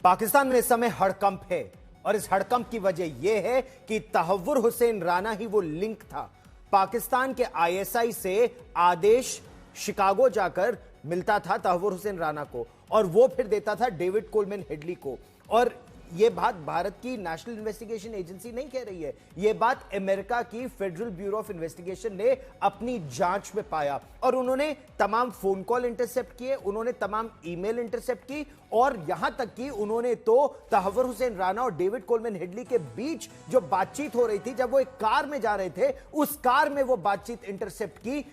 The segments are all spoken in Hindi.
पाकिस्तान में इस समय हड़कंप है और इस हड़कंप की वजह यह है कि तहव्वुर हुसैन राना ही वो लिंक था। पाकिस्तान के आईएसआई से आदेश शिकागो जाकर मिलता था तहव्वुर हुसैन राना को और वो फिर देता था डेविड कोलमैन हेडली को। और यह बात भारत की नेशनल इन्वेस्टिगेशन एजेंसी नहीं कह रही है, यह बात अमेरिका की फेडरल ब्यूरो ऑफ इन्वेस्टिगेशन ने अपनी जांच में पाया और उन्होंने तमाम फोन कॉल इंटरसेप्ट किए, उन्होंने तमाम ईमेल इंटरसेप्ट की और यहां तक कि उन्होंने तो तहव्वुर हुसैन राना और डेविड कोलमैन हेडली के बीच जो बातचीत हो रही थी, जब वो एक कार में जा रहे थे, उस कार में वो बातचीत इंटरसेप्ट की।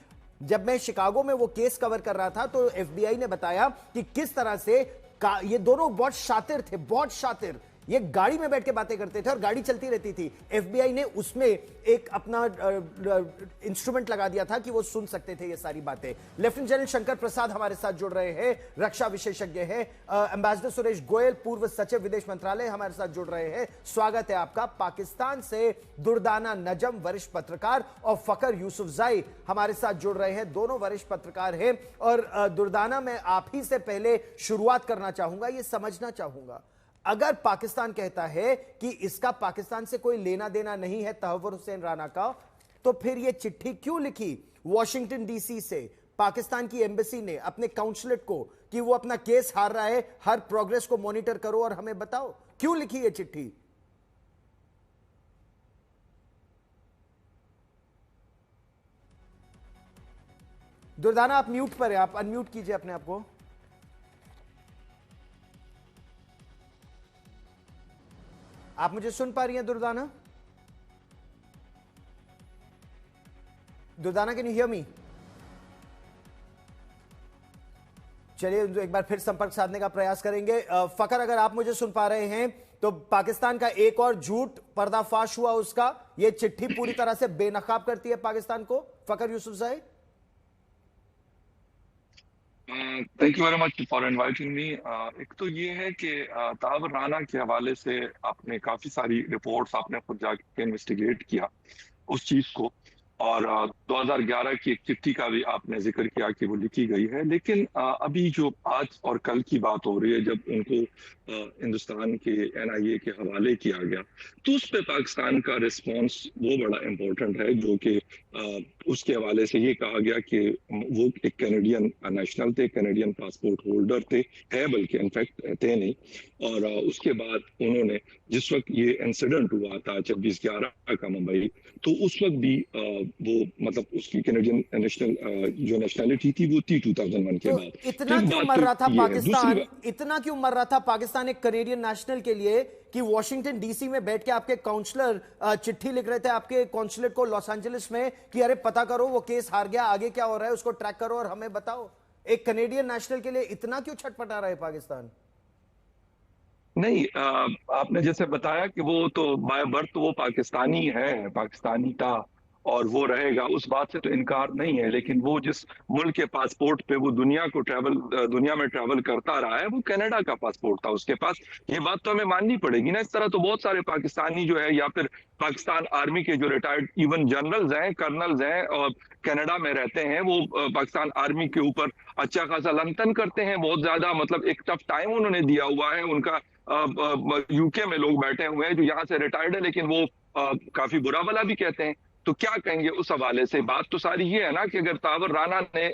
जब मैं शिकागो में वो केस कवर कर रहा था तो एफबीआई ने बताया कि किस तरह से ये दोनों बहुत शातिर थे, बहुत शातिर। ये गाड़ी में बैठ के बातें करते थे और गाड़ी चलती रहती थी। एफबीआई ने उसमें एक अपना इंस्ट्रूमेंट लगा दिया था कि वो सुन सकते थे ये सारी बातें। लेफ्टिनेंट जनरल शंकर प्रसाद हमारे साथ जुड़ रहे हैं, रक्षा विशेषज्ञ हैं। एम्बेसडर सुरेश गोयल, पूर्व सचिव विदेश मंत्रालय, हमारे साथ जुड़ रहे हैं। स्वागत है आपका। पाकिस्तान से दुर्दाना नजम, वरिष्ठ पत्रकार, और फकर यूसुफजाई हमारे साथ जुड़ रहे हैं। दोनों वरिष्ठ पत्रकार हैं। और दुर्दाना, मैं आप ही से पहले शुरुआत करना चाहूंगा, ये समझना चाहूंगा, अगर पाकिस्तान कहता है कि इसका पाकिस्तान से कोई लेना देना नहीं है तहव्वुर हुसैन राना का, तो फिर यह चिट्ठी क्यों लिखी वॉशिंगटन डीसी से पाकिस्तान की एम्बेसी ने अपने काउंसलेट को कि वो अपना केस हार रहा है, हर प्रोग्रेस को मॉनिटर करो और हमें बताओ? क्यों लिखी यह चिट्ठी? दुर्दाना, आप म्यूट पर है, आप अनम्यूट कीजिए अपने आप को। आप मुझे सुन पा रही हैं Durdana? Durdana, can you hear me? चलिए एक बार फिर संपर्क साधने का प्रयास करेंगे। फकर, अगर आप मुझे सुन पा रहे हैं तो पाकिस्तान का एक और झूठ पर्दाफाश हुआ उसका, यह चिट्ठी पूरी तरह से बेनकाब करती है पाकिस्तान को। Fakhar Yousafzai, thank you very much for inviting me. एक तो ये है कि तहव्वुर राना के हवाले से आपने काफी सारी रिपोर्ट्स, आपने खुद जाके इन्वेस्टिगेट किया उस चीज को, और 2011 की एक चिट्ठी का भी आपने जिक्र किया कि वो लिखी गई है। लेकिन अभी जो आज और कल की बात हो रही है, जब उनको हिंदुस्तान के एनआईए के हवाले किया गया, तो उस पे पाकिस्तान का रिस्पांस वो बड़ा इम्पोर्टेंट है, जो कि उसके हवाले से ये कहा गया कि वो एक कैनेडियन नेशनल थे, कैनेडियन पासपोर्ट होल्डर थे, है बल्कि इनफैक्ट थे नहीं। और उसके बाद उन्होंने, जिस वक्त ये इंसिडेंट हुआ था 26/11 का मुंबई, तो उस वक्त भी वो मतलब उसकी कैनेडियन नेशनल जो नेशनलिटी थी वो थी 2001 के बाद। इतना क्यों मर रहा था पाकिस्तान, इतना क्यों मर रहा था पाकिस्तान एक कैनेडियन नेशनल के लिए कि वॉशिंगटन डीसी में बैठ के आपके काउंसलर चिट्ठी लिख रहे थे आपके कॉन्सुलेट को लॉस एंजलिस में कि अरे पता करो वो केस हार गया, आगे क्या हो रहा है उसको ट्रैक करो और हमें बताओ। एक कैनेडियन नेशनल के लिए इतना क्यों छटपटा रहा है पाकिस्तान? नहीं, आपने जैसे बताया कि वो तो बाय बर्थ वो पाकिस्तानी है, पाकिस्तानी था और वो रहेगा, उस बात से तो इनकार नहीं है। लेकिन वो जिस मुल्क के पासपोर्ट पे वो दुनिया में ट्रैवल करता रहा है, वो कनाडा का पासपोर्ट था उसके पास। ये बात तो हमें माननी पड़ेगी ना। इस तरह तो बहुत सारे पाकिस्तानी जो है, या फिर पाकिस्तान आर्मी के जो रिटायर्ड इवन जनरल्स हैं, कर्नल्स हैं, और कनाडा में रहते हैं, वो पाकिस्तान आर्मी के ऊपर अच्छा खासा लंतन करते हैं, बहुत ज्यादा, मतलब एक टफ टाइम उन्होंने दिया हुआ है। उनका यूके में लोग बैठे हुए हैं जो यहाँ से रिटायर्ड है, लेकिन वो काफी बुरा भला भी कहते हैं। तो क्या कहेंगे उस हवाले से? बात तो सारी ये है ना कि अगर तहव्वुर राना ने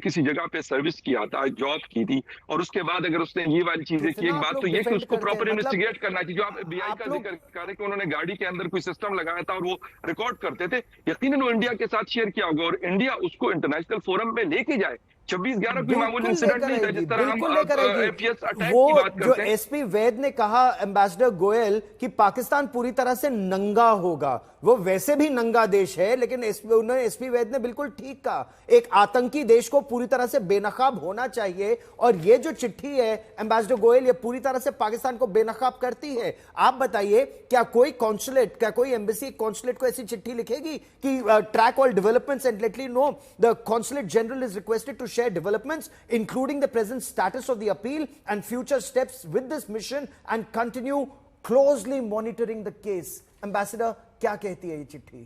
किसी जगह पे सर्विस किया था, जॉब की थी, और उसके बाद अगर उसने ये वाली चीजें की, एक बात तो ये कि उसको प्रॉपर इन्वेस्टिगेट करना चाहिए। जो आप एफबीआई का जिक्र कर रहे हैं कि उन्होंने गाड़ी के अंदर कोई सिस्टम लगाया था और वो रिकॉर्ड करते थे, यकीनन वो इंडिया के साथ शेयर किया होगा और इंडिया उसको इंटरनेशनल फोरम पे लेके जाए। 26/11 कोई मामूली इंसिडेंट नहीं था, जिस तरह हम एफपीएस अटैक की बात करते हैं। जो एसपी वैद ने कहा एम्बेसडर गोयल कि पाकिस्तान पूरी तरह से नंगा होगा, वो वैसे भी नंगा देश है, लेकिन एसपी वैद ने बिल्कुल ठीक कहा, एक आतंकी देश को पूरी तरह से बेनकाब होना चाहिए। और ये जो चिट्ठी है एम्बेसडर गोयल, ये पूरी तरह से पाकिस्तान को बेनकाब करती है। आप बताइए, क्या कोई कॉन्सुलेट, क्या कोई एम्बेसी कॉन्सुलेट को ऐसी चिट्ठी लिखेगी कि track all developments and let me know the consulate general is requested to share developments including the present status of the appeal and future steps with this mission and continue closely monitoring the case? Ambassador, क्या कहती है ये चिट्ठी?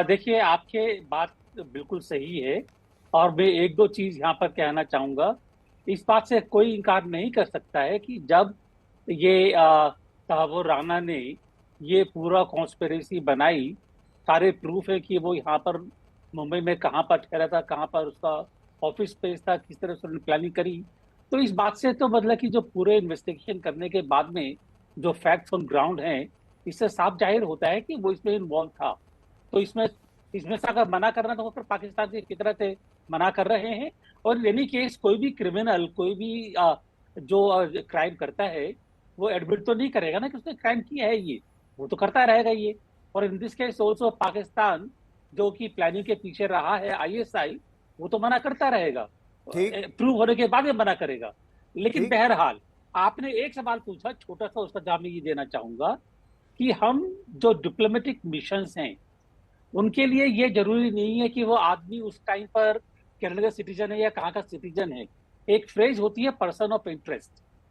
देखिए, आपके बात बिल्कुल सही है और मैं एक दो चीज यहाँ पर कहना चाहूंगा। इस बात से कोई इनकार नहीं कर सकता है कि जब ये तहव्वुर राना ने ये पूरा कॉन्स्पिरेसी बनाई। सारे प्रूफ है कि वो यहाँ पर मुंबई में कहाँ पर ठहरा था, कहाँ पर उसका ऑफिस स्पेस था, किस तरह से उन्होंने प्लानिंग करी। तो इस बात से तो मतलब कि जो पूरे इन्वेस्टिगेशन करने के बाद में जो फैक्ट्स ऑन ग्राउंड हैं, इससे साफ जाहिर होता है कि वो इसमें इन्वॉल्व था। तो इसमें इसमें से अगर मना करना तो फिर पाकिस्तान की तरह से मना कर रहे हैं। और एनी केस कोई भी क्रिमिनल, कोई भी जो क्राइम करता है, वो एडमिट तो नहीं करेगा ना कि उसने क्राइम किया है, ये वो तो करता रहेगा ये। और in this case also Pakistan जो कि प्लानिंग के पीछे रहा है, आईएसआई, वो तो मना करता रहेगा, ठीक प्रूव होने के बाद में मना करेगा। लेकिन ठीक। बहरहाल आपने एक सवाल पूछा छोटा सा, उसका जवाब मैं ये देना चाहूंगा कि हम जो डिप्लोमेटिक मिशंस हैं, उनके लिए ये जरूरी नहीं है कि वो आदमी उस टाइम पर कनाडा का सिटीजन है या कहाँ का सिटीजन है। एक फ्रेज होती है पर्सन ऑफ इंटरेस्ट।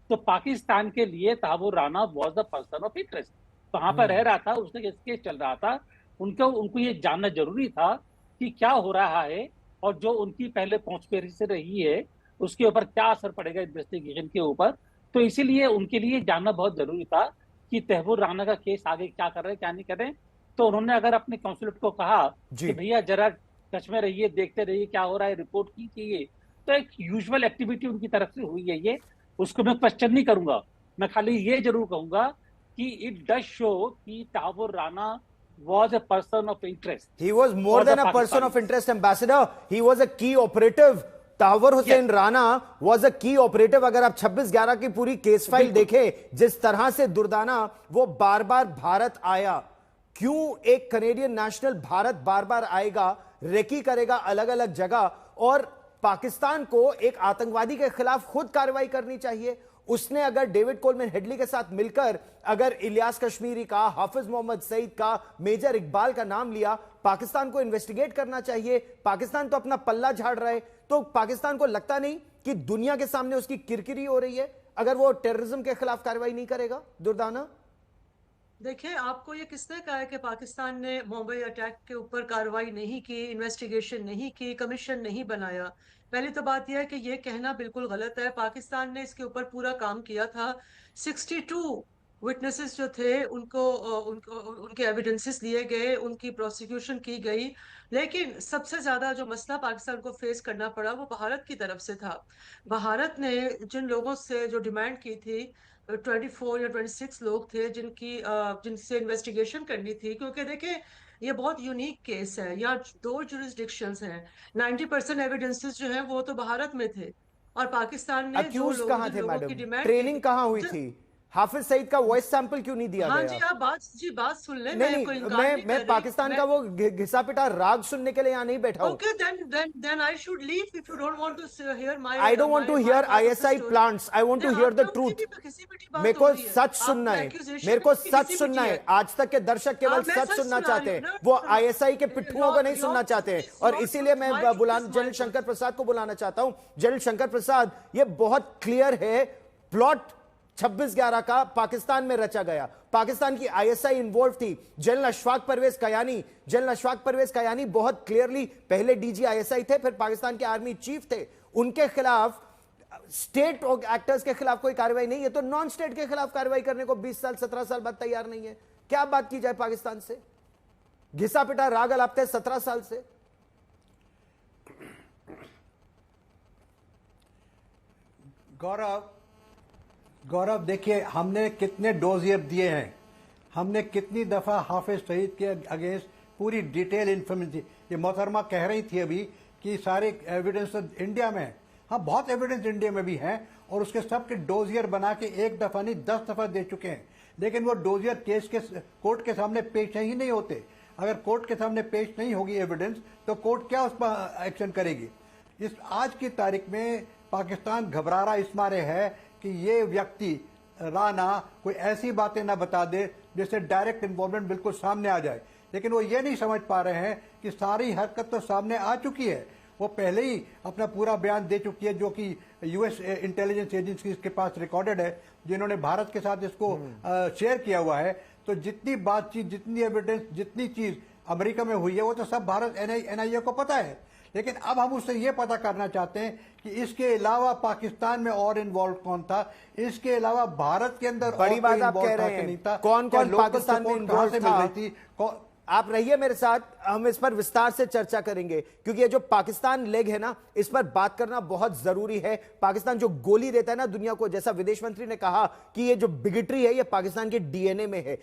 तो पाकिस्तान के लिए Tahawwur Rana was the person of interest, वहां पर रह रहा था, उसने केस चल रहा था। उनको उनको ये जानना जरूरी था कि क्या हो रहा है, और जो उनकी पहले कॉन्स्पिरेसी रही है उसके ऊपर क्या असर पड़ेगा इन्वेस्टिगेशन के ऊपर। तो इसीलिए उनके लिए जानना बहुत जरूरी था कि तहव्वुर राना का केस आगे क्या कर रहे हैं, क्या नहीं कर रहे हैं। तो उन्होंने अगर अपने काउंसलेट को कहा जी कि भैया जरा टच में रहिए, देखते रहिए क्या हो रहा है, रिपोर्ट कीजिए, तो एक यूजुअल एक्टिविटी उनकी तरफ से हुई है ये। उसको मैं क्वेश्चन नहीं करूंगा, मैं खाली ये जरूर कहूंगा कि इट डज शो कि Tahawwur Rana was a person of interest He was more for the than a person of Pakistanis. interest, Ambassador. He was a key operative. Tower Hussain Rana was a key operative. अगर आप 26/11 की पूरी केस फाइल देखें, जिस तरह से दुर्दाना वो बार बार भारत आया, क्यों एक कनेडियन नेशनल भारत बार बार आएगा, रेकी करेगा अलग अलग जगह, और पाकिस्तान को एक आतंकवादी के खिलाफ खुद कार्रवाई करनी चाहिए। उसने अगर डेविड कोलमैन हेडली के साथ मिलकर अगर इलियास कश्मीरी का, हाफिज मोहम्मद सईद का, मेजर इकबाल का नाम लिया, पाकिस्तान को इन्वेस्टिगेट करना चाहिए। पाकिस्तान तो अपना पल्ला झाड़ रहा है, तो पाकिस्तान को लगता नहीं कि दुनिया के सामने उसकी किरकिरी हो रही है अगर वो टेररिज्म के खिलाफ कार्रवाई नहीं करेगा? दुर्दाना, देखिए, आपको ये किसने कहा है कि पाकिस्तान ने मुंबई अटैक के ऊपर कार्रवाई नहीं की, इन्वेस्टिगेशन नहीं की, कमीशन नहीं बनाया? पहली तो बात यह है कि ये कहना बिल्कुल गलत है। पाकिस्तान ने इसके ऊपर पूरा काम किया था। 62 विटनेसेस जो थे उनको उनके एविडेंसेस लिए गए, उनकी प्रोसिक्यूशन की गई। लेकिन सबसे ज्यादा जो मसला पाकिस्तान को फेस करना पड़ा वो भारत की तरफ से था। भारत ने जिन लोगों से जो डिमांड की थी, 24 या 26 लोग थे जिनसे इन्वेस्टिगेशन करनी थी, क्योंकि देखें ये बहुत यूनिक केस है। यहाँ दो जुरिस्डिक्शंस हैं। 90% एविडेंसेस जो हैं वो तो भारत में थे, और पाकिस्तान ने अक्यूज कहां जिन थे लोगों की मैडम? डिमांड की ट्रेनिंग थी। कहां हुई थी? हाफिज सईद का वॉइस सैंपल क्यों नहीं दिया हाँ गया? जी, आप बात सुन लें, नहीं मैं कोई नहीं, इनकार नहीं मैं कर रही। पाकिस्तान का वो घिसा पिटा राग सुनने के लिए यहाँ नहीं बैठा हूं। Okay, then I should leave if you don't want to hear my I don't want to hear part of the ISI story. plants. I want to hear the आपके truth. भी किसी भी बात मेरे हो को रही है। सच सुनना आपका है, accusation मेरे को किसी सच भी सुनना की है। आज तक के दर्शक केवल मैं सच सुनना सुना चाहते रही हैं, हूँ ना। वो ISI के पिट्ठुओं को नहीं सुनना चाहते हैं। और your इसीलिए truth, मैं my truth is my general truth. Shankar Prasad को बुलाना चाहता हूं। जनरल शंकर प्रसाद, ये बहुत क्लियर है, प्लॉट 26/11 का पाकिस्तान में रचा गया। पाकिस्तान की आईएसआई इन्वॉल्व थी। जनरल अशफाक परवेज कयानी बहुत क्लियरली पहले डीजी आईएसआई थे, फिर पाकिस्तान के आर्मी चीफ थे। उनके खिलाफ स्टेट एक्टर्स के खिलाफ कोई कार्रवाई नहीं है, तो नॉन स्टेट के खिलाफ कार्रवाई करने को 20 साल 17 साल बाद तैयार नहीं है। क्या बात की जाए पाकिस्तान से? घिसा पिटा राग अलापते 17 साल से। गौरव देखिए, हमने कितने डोजियर दिए हैं, हमने कितनी दफा हाफिज सईद के अगेंस्ट पूरी डिटेल इंफॉर्मेशन। ये मोहतरमा कह रही थी अभी कि सारे एविडेंस तो इंडिया में है। हाँ, बहुत एविडेंस इंडिया में भी है, और उसके सब के डोजियर बना के एक दफा नहीं 10 दफा दे चुके हैं। लेकिन वो डोजियर केस के कोर्ट के सामने पेश ही नहीं होते। अगर कोर्ट के सामने पेश नहीं होगी एविडेंस, तो कोर्ट क्या उस पर एक्शन करेगी? इस आज की तारीख में पाकिस्तान घबरा रहा इस मारे है कि ये व्यक्ति राना कोई ऐसी बातें ना बता दे जिससे डायरेक्ट इन्वॉल्वमेंट बिल्कुल सामने आ जाए। लेकिन वो ये नहीं समझ पा रहे हैं कि सारी हरकत तो सामने आ चुकी है। वो पहले ही अपना पूरा बयान दे चुकी है, जो कि यूएस इंटेलिजेंस एजेंसी के पास रिकॉर्डेड है, जिन्होंने भारत के साथ इसको शेयर किया हुआ है। तो जितनी बातचीत, जितनी एविडेंस, जितनी चीज अमेरिका में हुई है, वो तो सब भारत एनआईए को पता है। लेकिन अब हम उससे ये पता करना चाहते हैं कि इसके अलावा पाकिस्तान में और इन्वॉल्व कौन था, इसके अलावा भारत के अंदर बड़ी और बात कोई आप involved कह था रहे कि नहीं था, हैं, कौन क्या कौन local पाकिस्तान में support कहाँ इन्वॉल्व से मिल था। रही थी, आप रहिए मेरे साथ, हम इस पर विस्तार से चर्चा करेंगे, क्योंकि ये जो पाकिस्तान लेग है ना, इस पर बात करना बहुत जरूरी है। पाकिस्तान जो गोली देता है ना दुनिया को, जैसा विदेश मंत्री ने कहा कि ये जो बिगेटरी है ये पाकिस्तान के डीएनए में है,